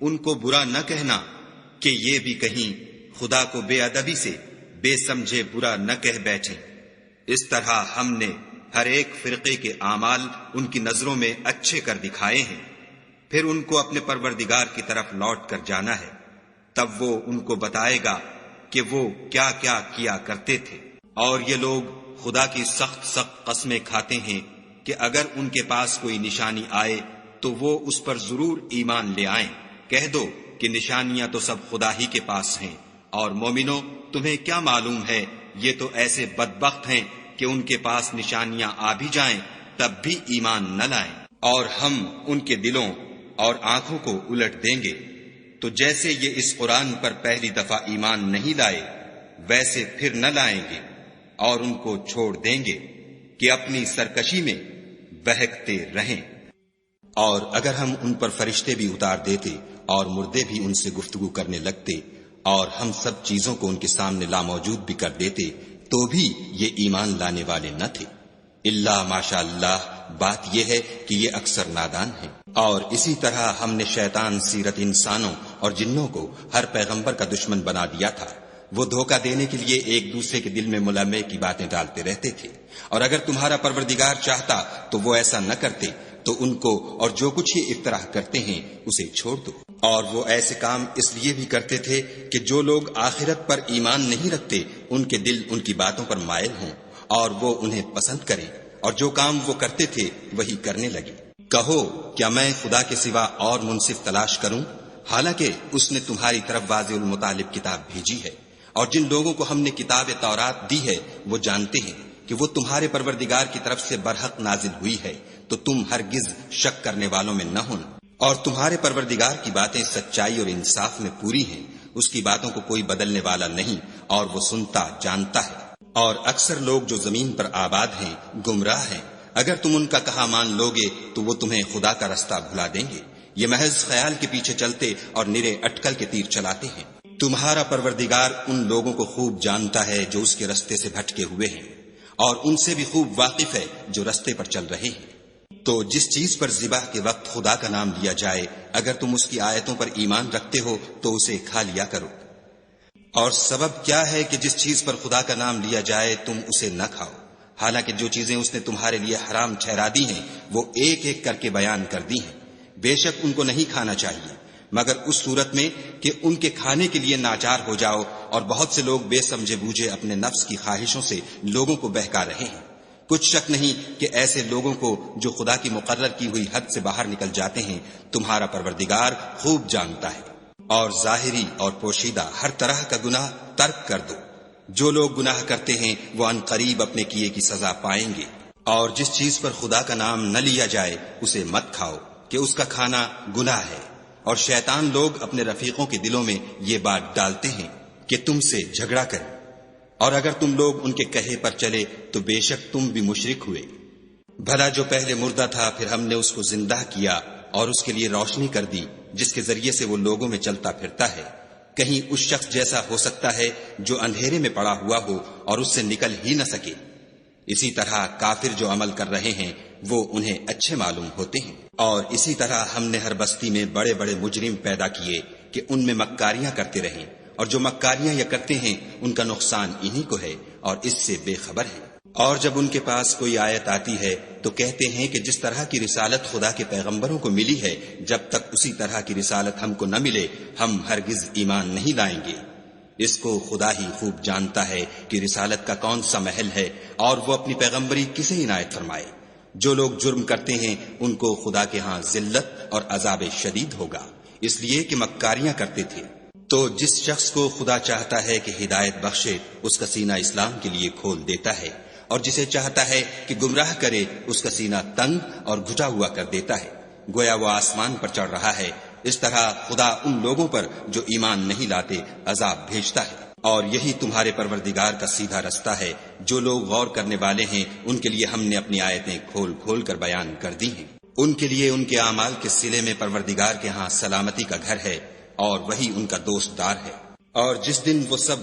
ان کو برا نہ کہنا کہ یہ بھی کہیں خدا کو بے ادبی سے بے سمجھے برا نہ کہہ بیٹھیں۔ اس طرح ہم نے ہر ایک فرقے کے اعمال ان کی نظروں میں اچھے کر دکھائے ہیں، پھر ان کو اپنے پروردگار کی طرف لوٹ کر جانا ہے، تب وہ ان کو بتائے گا کہ وہ کیا کیا کیا کرتے تھے۔ اور یہ لوگ خدا کی سخت سخت قسمیں کھاتے ہیں کہ اگر ان کے پاس کوئی نشانی آئے تو وہ اس پر ضرور ایمان لے آئیں۔ کہہ دو کہ نشانیاں تو سب خدا ہی کے پاس ہیں، اور مومنو تمہیں کیا معلوم ہے یہ تو ایسے بدبخت ہیں کہ ان کے پاس نشانیاں آ بھی جائیں تب بھی ایمان نہ لائیں۔ اور ہم ان کے دلوں اور آنکھوں کو الٹ دیں گے، تو جیسے یہ اس قرآن پر پہلی دفعہ ایمان نہیں لائے ویسے پھر نہ لائیں گے، اور ان کو چھوڑ دیں گے کہ اپنی سرکشی میں بہکتے رہیں۔ اور اگر ہم ان پر فرشتے بھی اتار دیتے اور مردے بھی ان سے گفتگو کرنے لگتے اور ہم سب چیزوں کو ان کے سامنے لاموجود بھی کر دیتے تو بھی یہ ایمان لانے والے نہ تھے، الا ماشاء اللہ۔ بات یہ ہے کہ یہ اکثر نادان ہیں۔ اور اسی طرح ہم نے شیطان سیرت انسانوں اور جنوں کو ہر پیغمبر کا دشمن بنا دیا تھا۔ وہ دھوکہ دینے کے لیے ایک دوسرے کے دل میں ملمے کی باتیں ڈالتے رہتے تھے، اور اگر تمہارا پروردگار چاہتا تو وہ ایسا نہ کرتے، تو ان کو اور جو کچھ یہ افطراح کرتے ہیں اسے چھوڑ دو۔ اور وہ ایسے کام اس لیے بھی کرتے تھے کہ جو لوگ آخرت پر ایمان نہیں رکھتے ان کے دل ان کی باتوں پر مائل ہوں اور وہ انہیں پسند کریں، اور جو کام وہ کرتے تھے وہی کرنے لگے۔ کہو کیا میں خدا کے سوا اور منصف تلاش کروں، حالانکہ اس نے تمہاری طرف واضح المطالب کتاب بھیجی ہے۔ اور جن لوگوں کو ہم نے کتاب تورات دی ہے وہ جانتے ہیں کہ وہ تمہارے پروردگار کی طرف سے برحق نازل ہوئی ہے، تو تم ہرگز شک کرنے والوں میں نہ ہونا۔ اور تمہارے پروردگار کی باتیں سچائی اور انصاف میں پوری ہیں، اس کی باتوں کو کوئی بدلنے والا نہیں، اور وہ سنتا جانتا ہے۔ اور اکثر لوگ جو زمین پر آباد ہیں گمراہ ہیں، اگر تم ان کا کہا مان لوگے تو وہ تمہیں خدا کا رستہ بھلا دیں گے۔ یہ محض خیال کے پیچھے چلتے اور نرے اٹکل کے تیر چلاتے ہیں۔ تمہارا پروردگار ان لوگوں کو خوب جانتا ہے جو اس کے رستے سے بھٹکے ہوئے ہیں، اور ان سے بھی خوب واقف ہے جو رستے پر چل رہے ہیں۔ تو جس چیز پر ذبح کے وقت خدا کا نام لیا جائے اگر تم اس کی آیتوں پر ایمان رکھتے ہو تو اسے کھا لیا کرو۔ اور سبب کیا ہے کہ جس چیز پر خدا کا نام لیا جائے تم اسے نہ کھاؤ؟ حالانکہ جو چیزیں اس نے تمہارے لیے حرام ٹھہرا دی ہیں وہ ایک ایک کر کے بیان کر دی ہیں۔ بے شک ان کو نہیں کھانا چاہیے مگر اس صورت میں کہ ان کے کھانے کے لیے ناچار ہو جاؤ، اور بہت سے لوگ بے سمجھے بوجھے اپنے نفس کی خواہشوں سے لوگوں کو بہکا رہے ہیں۔ کچھ شک نہیں کہ ایسے لوگوں کو جو خدا کی مقرر کی ہوئی حد سے باہر نکل جاتے ہیں تمہارا پروردگار خوب جانتا ہے۔ اور ظاہری اور پوشیدہ ہر طرح کا گناہ ترک کر دو۔ جو لوگ گناہ کرتے ہیں وہ ان قریب اپنے کیے کی سزا پائیں گے۔ اور جس چیز پر خدا کا نام نہ لیا جائے اسے مت کھاؤ کہ اس کا کھانا گناہ ہے۔ اور شیطان لوگ اپنے رفیقوں کے دلوں میں یہ بات ڈالتے ہیں کہ تم سے جھگڑا کریں، اور اگر تم لوگ ان کے کہے پر چلے تو بے شک تم بھی مشرک ہوئے۔ بھلا جو پہلے مردہ تھا پھر ہم نے اس کو زندہ کیا اور اس کے لیے روشنی کر دی جس کے ذریعے سے وہ لوگوں میں چلتا پھرتا ہے، کہیں اس شخص جیسا ہو سکتا ہے جو اندھیرے میں پڑا ہوا ہو اور اس سے نکل ہی نہ سکے۔ اسی طرح کافر جو عمل کر رہے ہیں وہ انہیں اچھے معلوم ہوتے ہیں۔ اور اسی طرح ہم نے ہر بستی میں بڑے بڑے مجرم پیدا کیے کہ ان میں مکاریاں کرتے رہیں، اور جو مکاریاں یہ کرتے ہیں ان کا نقصان انہی کو ہے اور اس سے بے خبر ہے۔ اور جب ان کے پاس کوئی آیت آتی ہے تو کہتے ہیں کہ جس طرح کی رسالت خدا کے پیغمبروں کو ملی ہے جب تک اسی طرح کی رسالت ہم کو نہ ملے ہم ہرگز ایمان نہیں لائیں گے۔ اس کو خدا ہی خوب جانتا ہے کہ رسالت کا کون سا محل ہے اور وہ اپنی پیغمبری کسے عنایت فرمائے۔ جو لوگ جرم کرتے ہیں ان کو خدا کے ہاں ذلت اور عذاب شدید ہوگا، اس لیے کہ مکاریاں کرتے تھے۔ تو جس شخص کو خدا چاہتا ہے کہ ہدایت بخشے اس کا سینہ اسلام کے لیے کھول دیتا ہے، اور جسے چاہتا ہے کہ گمراہ کرے اس کا سینہ تنگ اور گھٹا ہوا کر دیتا ہے، گویا وہ آسمان پر چڑھ رہا ہے۔ اس طرح خدا ان لوگوں پر جو ایمان نہیں لاتے عذاب بھیجتا ہے۔ اور یہی تمہارے پروردگار کا سیدھا رستہ ہے۔ جو لوگ غور کرنے والے ہیں ان کے لیے ہم نے اپنی آیتیں کھول کھول کر بیان کر دی ہیں۔ ان کے لیے ان کے اعمال کے صلے میں پروردگار کے ہاں سلامتی کا گھر ہے اور وہی ان کا دوست دار ہے۔ اور جس دن وہ سب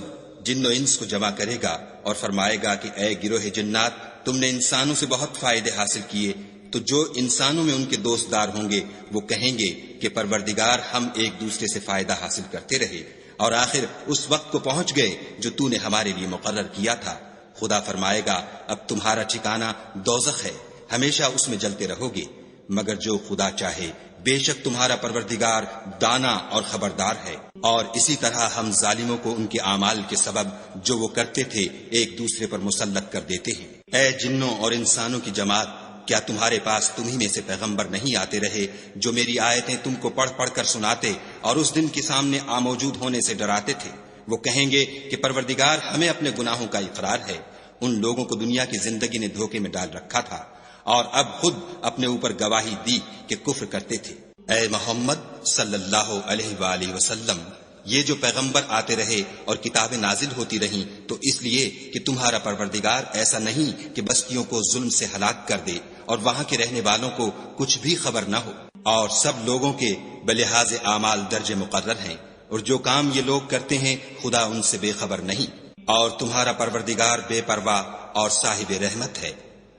جن و انس کو جمع کرے گا اور فرمائے گا کہ اے گروہ جنات، تم نے انسانوں سے بہت فائدے حاصل کیے، تو جو انسانوں میں ان کے دوست دار ہوں گے وہ کہیں گے کہ پروردگار ہم ایک دوسرے سے فائدہ حاصل کرتے رہے اور آخر اس وقت کو پہنچ گئے جو تو نے ہمارے لیے مقرر کیا تھا۔ خدا فرمائے گا اب تمہارا ٹھکانہ دوزخ ہے، ہمیشہ اس میں جلتے رہو گے، مگر جو خدا چاہے، بے شک تمہارا پروردگار دانا اور خبردار ہے۔ اور اسی طرح ہم ظالموں کو ان کے اعمال کے سبب جو وہ کرتے تھے ایک دوسرے پر مسلط کر دیتے ہیں۔ اے جنوں اور انسانوں کی جماعت، کیا تمہارے پاس تمہیں میں سے پیغمبر نہیں آتے رہے جو میری آیتیں تم کو پڑھ پڑھ کر سناتے اور اس دن کے سامنے موجود ہونے سے ڈراتے تھے؟ وہ کہیں گے کہ پروردگار ہمیں اپنے گناہوں کا اقرار ہے۔ ان لوگوں کو دنیا کی زندگی نے دھوکے میں ڈال رکھا تھا اور اب خود اپنے اوپر گواہی دی کہ کفر کرتے تھے۔ اے محمد صلی اللہ علیہ وآلہ وسلم، یہ جو پیغمبر آتے رہے اور کتابیں نازل ہوتی رہیں تو اس لیے کہ تمہارا پروردگار ایسا نہیں کہ بستیوں کو ظلم سے ہلاک کر دے اور وہاں کے رہنے والوں کو کچھ بھی خبر نہ ہو، اور سب لوگوں کے بلحاظ اعمال درجے مقرر ہیں، اور جو کام یہ لوگ کرتے ہیں خدا ان سے بے خبر نہیں۔ اور تمہارا پروردگار بے پرواہ اور صاحب رحمت ہے،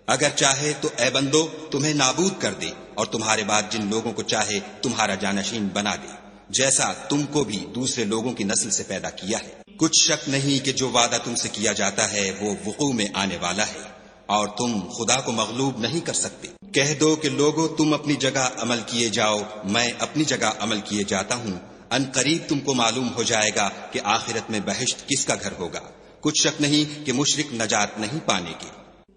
اگر چاہے تو اے بندو تمہیں نابود کر دے اور تمہارے بعد جن لوگوں کو چاہے تمہارا جانشین بنا دے، جیسا تم کو بھی دوسرے لوگوں کی نسل سے پیدا کیا ہے۔ کچھ شک نہیں کہ جو وعدہ تم سے کیا جاتا ہے وہ وقوع میں آنے والا ہے، اور تم خدا کو مغلوب نہیں کر سکتے۔ کہہ دو کہ لوگو تم اپنی جگہ عمل کیے جاؤ، میں اپنی جگہ عمل کیے جاتا ہوں، ان قریب تم کو معلوم ہو جائے گا کہ آخرت میں بہشت کس کا گھر ہوگا۔ کچھ شک نہیں کہ مشرک نجات نہیں پانے کے۔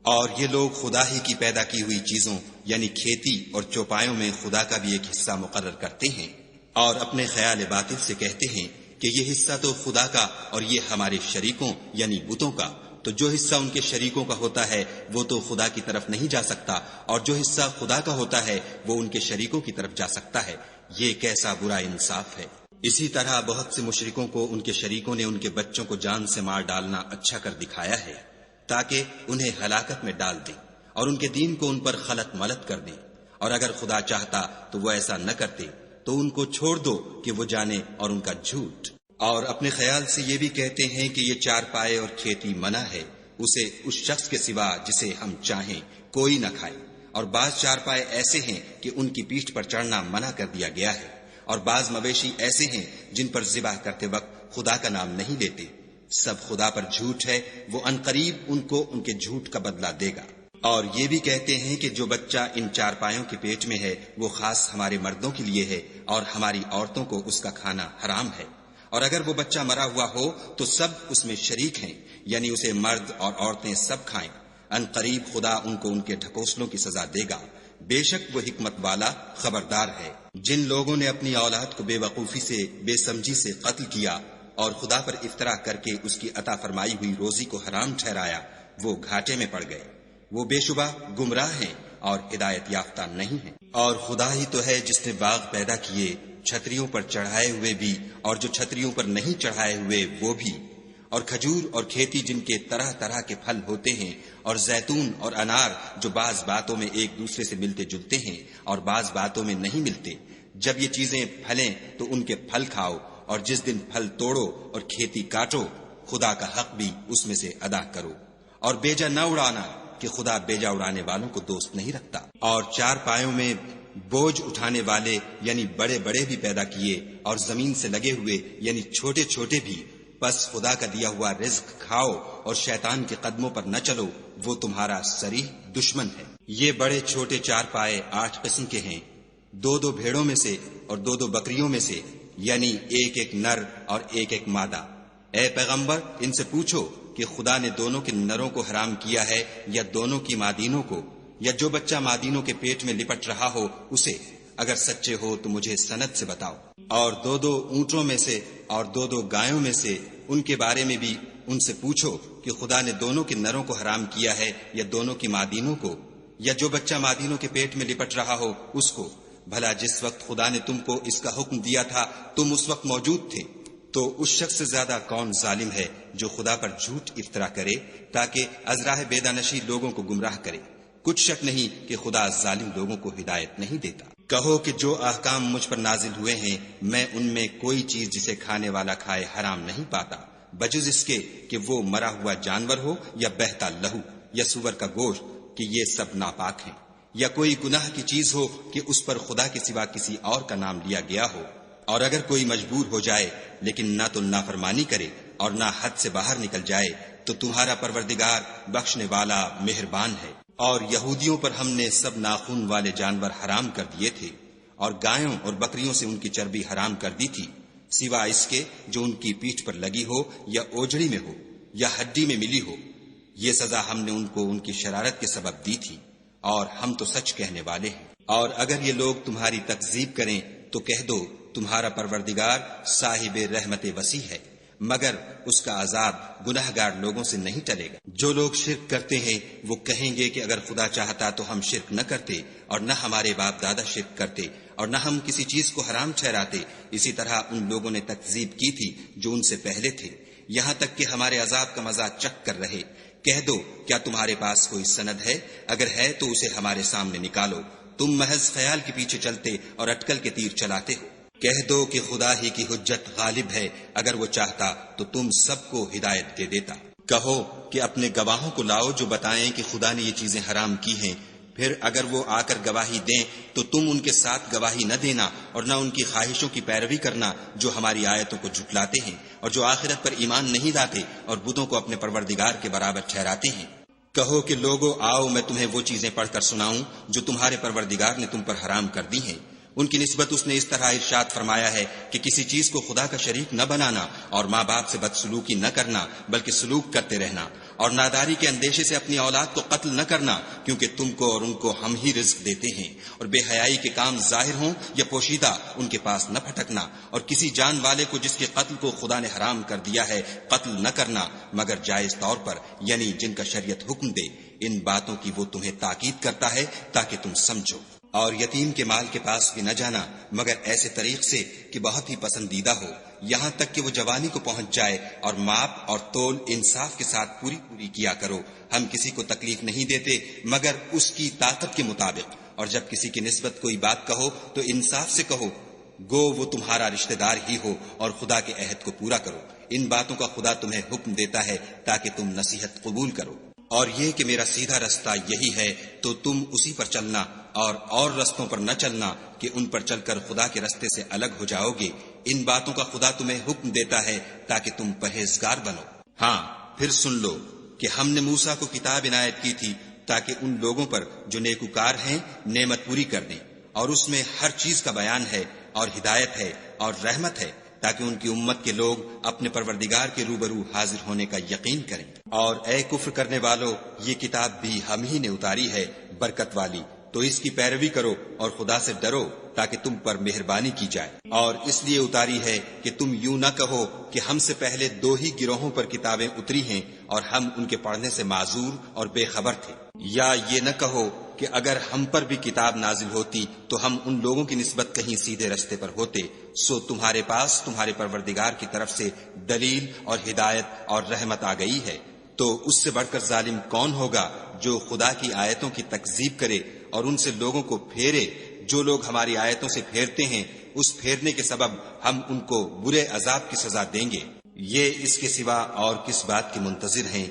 اور یہ لوگ خدا ہی کی پیدا کی ہوئی چیزوں یعنی کھیتی اور چوپایوں میں خدا کا بھی ایک حصہ مقرر کرتے ہیں، اور اپنے خیال باطل سے کہتے ہیں کہ یہ حصہ تو خدا کا اور یہ ہمارے شریکوں یعنی بتوں کا، تو جو حصہ ان کے شریکوں کا ہوتا ہے وہ تو خدا کی طرف نہیں جا سکتا، اور جو حصہ خدا کا ہوتا ہے وہ ان کے شریکوں کی طرف جا سکتا ہے۔ یہ کیسا برا انصاف ہے۔ اسی طرح بہت سے مشرکوں کو ان کے شریکوں نے ان کے بچوں کو جان سے مار ڈالنا اچھا کر دکھایا ہے تاکہ انہیں ہلاکت میں ڈال دیں اور ان کے دین کو ان پر خلط ملط کر دیں، اور اگر خدا چاہتا تو وہ ایسا نہ کرتے، تو ان کو چھوڑ دو کہ وہ جانے اور ان کا جھوٹ۔ اور اپنے خیال سے یہ بھی کہتے ہیں کہ یہ چارپائے اور کھیتی منع ہے، اسے اس شخص کے سوا جسے ہم چاہیں کوئی نہ کھائے، اور بعض چارپائے ایسے ہیں کہ ان کی پیٹھ پر چڑھنا منع کر دیا گیا ہے، اور بعض مویشی ایسے ہیں جن پر ذبح کرتے وقت خدا کا نام نہیں لیتے، سب خدا پر جھوٹ ہے، وہ عنقریب ان کو ان کے جھوٹ کا بدلہ دے گا۔ اور یہ بھی کہتے ہیں کہ جو بچہ ان چارپایوں کے پیٹ میں ہے وہ خاص ہمارے مردوں کے لیے ہے اور ہماری عورتوں کو اس کا کھانا حرام ہے، اور اگر وہ بچہ مرا ہوا ہو تو سب اس میں شریک ہیں، یعنی اسے مرد اور عورتیں سب کھائیں۔ عنقریب خدا ان کو ان کے ڈھکوسلوں کی سزا دے گا، بے شک وہ حکمت والا خبردار ہے۔ جن لوگوں نے اپنی اولاد کو بے وقوفی سے، بے سمجھی سے قتل کیا اور خدا پر افطرا کر کے اس کی عطا فرمائی ہوئی روزی کو حرام ٹھہرایا، وہ گھاٹے میں پڑ گئے، وہ بے شبہ گمراہ ہیں اور ہدایت یافتہ نہیں ہیں۔ اور خدا ہی تو ہے جس نے باغ پیدا کیے، چھتریوں پر چڑھائے ہوئے بھی اور جو چھتریوں پر نہیں چڑھائے ہوئے وہ بھی، اور کھجور اور کھیتی جن کے طرح طرح کے پھل ہوتے ہیں، اور زیتون اور انار جو بعض باتوں میں ایک دوسرے سے ملتے جلتے ہیں اور بعض باتوں میں نہیں ملتے۔ جب یہ چیزیں پھلیں تو ان کے پھل کھاؤ، اور جس دن پھل توڑو اور کھیتی کاٹو، خدا کا حق بھی اس میں سے ادا کرو، اور بیجا نہ اڑانا کہ خدا بیجا اڑانے والوں کو دوست نہیں رکھتا۔ اور چار پایوں میں بوجھ اٹھانے والے یعنی بڑے بڑے بھی پیدا کیے، اور زمین سے لگے ہوئے یعنی چھوٹے چھوٹے بھی، بس خدا کا دیا ہوا رزق کھاؤ اور شیطان کے قدموں پر نہ چلو، وہ تمہارا صریح دشمن ہے۔ یہ بڑے چھوٹے چار پائے 8 قسم کے ہیں، 2 بھیڑوں میں سے اور 2 بکریوں میں سے، یعنی ایک نر اور ایک مادہ۔ اے پیغمبر ان سے پوچھو کہ خدا نے دونوں کے نروں کو حرام کیا ہے یا دونوں کی مادینوں کو، یا جو بچہ مادینوں کے پیٹ میں لپٹ رہا ہو اسے؟ اگر سچے ہو تو مجھے سند سے بتاؤ۔ اور 2 اونٹوں میں سے اور 2 گایوں میں سے ان کے بارے میں بھی ان سے پوچھو کہ خدا نے دونوں کے نروں کو حرام کیا ہے یا دونوں کی مادینوں کو، یا جو بچہ مادینوں کے پیٹ میں لپٹ رہا ہو اس کو؟ بھلا جس وقت خدا نے تم کو اس کا حکم دیا تھا تم اس وقت موجود تھے؟ تو اس شخص سے زیادہ کون ظالم ہے جو خدا پر جھوٹ افطرا کرے تاکہ از راہ بیدانشی لوگوں کو گمراہ کرے؟ کچھ شک نہیں کہ خدا ظالم لوگوں کو ہدایت نہیں دیتا۔ کہو کہ جو احکام مجھ پر نازل ہوئے ہیں میں ان میں کوئی چیز جسے کھانے والا کھائے حرام نہیں پاتا، بجز اس کے کہ وہ مرا ہوا جانور ہو یا بہتا لہو یا سور کا گوشت، کہ یہ سب ناپاک ہیں، یا کوئی گناہ کی چیز ہو کہ اس پر خدا کے سوا کسی اور کا نام لیا گیا ہو۔ اور اگر کوئی مجبور ہو جائے لیکن نہ تو نافرمانی کرے اور نہ حد سے باہر نکل جائے تو تمہارا پروردگار بخشنے والا مہربان ہے۔ اور یہودیوں پر ہم نے سب ناخون والے جانور حرام کر دیے تھے، اور گایوں اور بکریوں سے ان کی چربی حرام کر دی تھی، سوا اس کے جو ان کی پیٹھ پر لگی ہو یا اوجڑی میں ہو یا ہڈی میں ملی ہو۔ یہ سزا ہم نے ان کو ان کی شرارت کے سبب دی تھی، اور ہم تو سچ کہنے والے ہیں۔ اور اگر یہ لوگ تمہاری تکذیب کریں تو کہہ دو تمہارا پروردگار صاحب رحمت وسیع ہے، مگر اس کا عذاب گناہگار لوگوں سے نہیں ٹلے گا۔ جو لوگ شرک کرتے ہیں وہ کہیں گے کہ اگر خدا چاہتا تو ہم شرک نہ کرتے، اور نہ ہمارے باپ دادا شرک کرتے، اور نہ ہم کسی چیز کو حرام ٹھہراتے۔ اسی طرح ان لوگوں نے تکذیب کی تھی جو ان سے پہلے تھے، یہاں تک کہ ہمارے عذاب کا مزہ چکھ کر رہے۔ کہہ دو کیا تمہارے پاس کوئی سند ہے؟ اگر ہے تو اسے ہمارے سامنے نکالو، تم محض خیال کے پیچھے چلتے اور اٹکل کے تیر چلاتے ہو۔ کہہ دو کہ خدا ہی کی حجت غالب ہے، اگر وہ چاہتا تو تم سب کو ہدایت دے دیتا۔ کہو کہ اپنے گواہوں کو لاؤ جو بتائیں کہ خدا نے یہ چیزیں حرام کی ہیں، پھر اگر وہ آ کر گواہی دیں تو تم ان کے ساتھ گواہی نہ دینا اور نہ ان کی خواہشوں کی پیروی کرنا جو ہماری آیتوں کو جھٹلاتے ہیں اور جو آخرت پر ایمان نہیں لاتے اور بتوں کو اپنے پروردگار کے برابر ٹھہراتے ہیں۔ کہو کہ لوگو آؤ میں تمہیں وہ چیزیں پڑھ کر سناؤں جو تمہارے پروردگار نے تم پر حرام کر دی ہیں۔ ان کی نسبت اس نے اس طرح ارشاد فرمایا ہے کہ کسی چیز کو خدا کا شریک نہ بنانا، اور ماں باپ سے بدسلوکی نہ کرنا بلکہ سلوک کرتے رہنا، اور ناداری کے اندیشے سے اپنی اولاد کو قتل نہ کرنا، کیونکہ تم کو اور ان کو ہم ہی رزق دیتے ہیں، اور بے حیائی کے کام ظاہر ہوں یا پوشیدہ ان کے پاس نہ پھٹکنا، اور کسی جان والے کو جس کے قتل کو خدا نے حرام کر دیا ہے قتل نہ کرنا مگر جائز طور پر، یعنی جن کا شریعت حکم دے۔ ان باتوں کی وہ تمہیں تاکید کرتا ہے تاکہ تم سمجھو۔ اور یتیم کے مال کے پاس بھی نہ جانا مگر ایسے طریق سے کہ بہت ہی پسندیدہ ہو، یہاں تک کہ وہ جوانی کو پہنچ جائے، اور ماپ اور تول انصاف کے ساتھ پوری کیا کرو۔ ہم کسی کو تکلیف نہیں دیتے مگر اس کی طاقت کے مطابق، اور جب کسی کی نسبت کوئی بات کہو تو انصاف سے کہو، گو وہ تمہارا رشتہ دار ہی ہو، اور خدا کے عہد کو پورا کرو۔ ان باتوں کا خدا تمہیں حکم دیتا ہے تاکہ تم نصیحت قبول کرو۔ اور یہ کہ میرا سیدھا رستہ یہی ہے تو تم اسی پر چلنا، اور رستوں پر نہ چلنا کہ ان پر چل کر خدا کے رستے سے الگ ہو جاؤ گے۔ ان باتوں کا خدا تمہیں حکم دیتا ہے تاکہ تم پرہیزگار بنو۔ ہاں پھر سن لو کہ ہم نے موسیٰ کو کتاب عنایت کی تھی تاکہ ان لوگوں پر جو نیکوکار ہیں نعمت پوری کر دیں، اور اس میں ہر چیز کا بیان ہے اور ہدایت ہے اور رحمت ہے، تاکہ ان کی امت کے لوگ اپنے پروردگار کے روبرو حاضر ہونے کا یقین کریں۔ اور اے کفر کرنے والو، یہ کتاب بھی ہم ہی نے اتاری ہے برکت والی، تو اس کی پیروی کرو اور خدا سے ڈرو تاکہ تم پر مہربانی کی جائے۔ اور اس لیے اتاری ہے کہ تم یوں نہ کہو کہ ہم سے پہلے 2 ہی گروہوں پر کتابیں اتری ہیں اور ہم ان کے پڑھنے سے معذور اور بے خبر تھے، یا یہ نہ کہو کہ اگر ہم پر بھی کتاب نازل ہوتی تو ہم ان لوگوں کی نسبت کہیں سیدھے رستے پر ہوتے، سو تمہارے پاس تمہارے پروردگار کی طرف سے دلیل اور ہدایت اور رحمت آ گئی ہے۔ تو اس سے بڑھ کر ظالم کون ہوگا جو خدا کی آیتوں کی تکذیب کرے اور ان سے لوگوں کو پھیرے؟ جو لوگ ہماری آیتوں سے پھیرتے ہیں اس پھیرنے کے سبب ہم ان کو برے عذاب کی سزا دیں گے۔ یہ اس کے سوا اور کس بات کے منتظر ہیں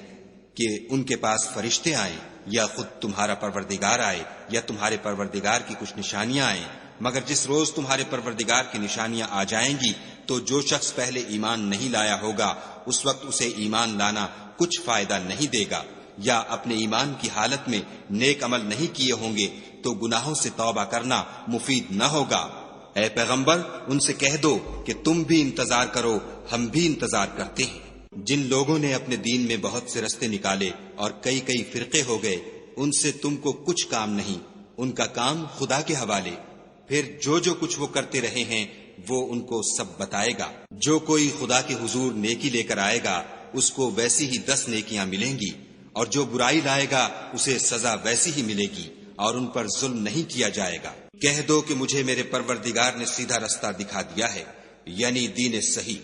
کہ ان کے پاس فرشتے آئیں یا خود تمہارا پروردگار آئے یا تمہارے پروردگار کی کچھ نشانیاں آئیں؟ مگر جس روز تمہارے پروردگار کی نشانیاں آ جائیں گی تو جو شخص پہلے ایمان نہیں لایا ہوگا اس وقت اسے ایمان لانا کچھ فائدہ نہیں دے گا، یا اپنے ایمان کی حالت میں نیک عمل نہیں کیے ہوں گے تو گناہوں سے توبہ کرنا مفید نہ ہوگا۔ اے پیغمبر ان سے کہہ دو کہ تم بھی انتظار کرو، ہم بھی انتظار کرتے ہیں۔ جن لوگوں نے اپنے دین میں بہت سے رستے نکالے اور کئی فرقے ہو گئے، ان سے تم کو کچھ کام نہیں، ان کا کام خدا کے حوالے۔ پھر جو کچھ وہ کرتے رہے ہیں وہ ان کو سب بتائے گا۔ جو کوئی خدا کے حضور نیکی لے کر آئے گا اس کو ویسی ہی 10 نیکیاں ملیں گی، اور جو برائی لائے گا اسے سزا ویسی ہی ملے گی، اور ان پر ظلم نہیں کیا جائے گا۔ کہہ دو کہ مجھے میرے پروردگار نے سیدھا رستہ دکھا دیا ہے، یعنی دین صحیح،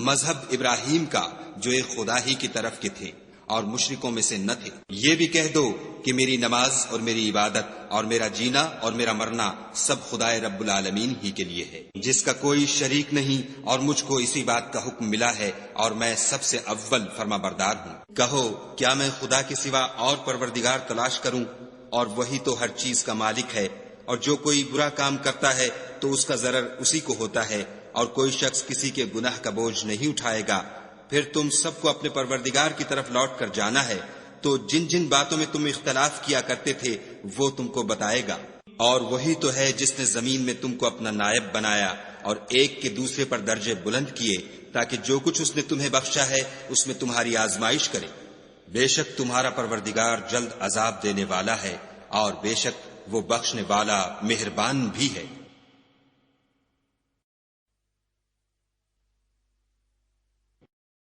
مذہب ابراہیم کا جو ایک خدا ہی کی طرف کے تھے اور مشرکوں میں سے نہ تھے۔ یہ بھی کہہ دو کہ میری نماز اور میری عبادت اور میرا جینا اور میرا مرنا سب خدائے رب العالمین ہی کے لیے ہے، جس کا کوئی شریک نہیں، اور مجھ کو اسی بات کا حکم ملا ہے اور میں سب سے اول فرما بردار ہوں۔ کہو کیا میں خدا کے سوا اور پروردگار تلاش کروں؟ اور وہی تو ہر چیز کا مالک ہے، اور جو کوئی برا کام کرتا ہے تو اس کا ضرر اسی کو ہوتا ہے، اور کوئی شخص کسی کے گناہ کا بوجھ نہیں اٹھائے گا۔ پھر تم سب کو اپنے پروردگار کی طرف لوٹ کر جانا ہے، تو جن باتوں میں تم اختلاف کیا کرتے تھے وہ تم کو بتائے گا۔ اور وہی تو ہے جس نے زمین میں تم کو اپنا نائب بنایا اور ایک کے دوسرے پر درجے بلند کیے، تاکہ جو کچھ اس نے تمہیں بخشا ہے اس میں تمہاری آزمائش کرے۔ بے شک تمہارا پروردگار جلد عذاب دینے والا ہے، اور بے شک وہ بخشنے والا مہربان بھی ہے۔